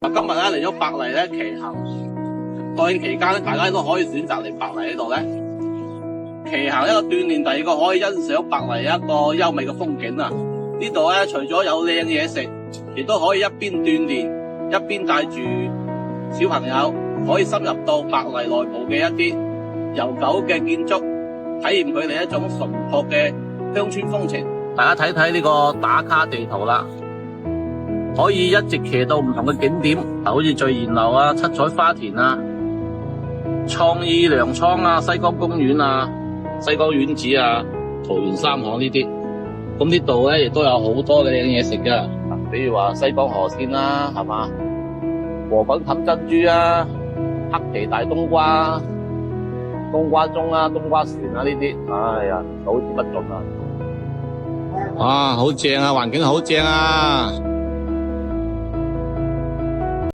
今日咧嚟咗百麗咧騎行，國慶期間咧，大家都可以選擇嚟百麗呢度咧騎行，一個鍛煉，第二個可以欣賞百麗一個優美嘅風景啊！呢度咧除咗有靚嘢食，亦都可以一邊鍛煉，一邊帶住小朋友可以深入到百麗內部嘅一啲悠久嘅建築，體驗佢哋一種淳樸嘅鄉村風情。大家睇睇呢個打卡地圖啦。可以一直騎到唔同嘅景點，好似聚賢樓啊、七彩花田啊、創意糧倉啊、西江公園啊、西江丸子啊、桃園三巷呢啲。咁呢度咧亦都有好多嘅靚嘢食噶，比如話西江河鮮啦，係嘛，河粉冚珍珠啊、黑皮大冬瓜、冬瓜盅啊、冬瓜船啊呢啲，哎呀，數之不盡啊！哇，好正啊，環境好正啊！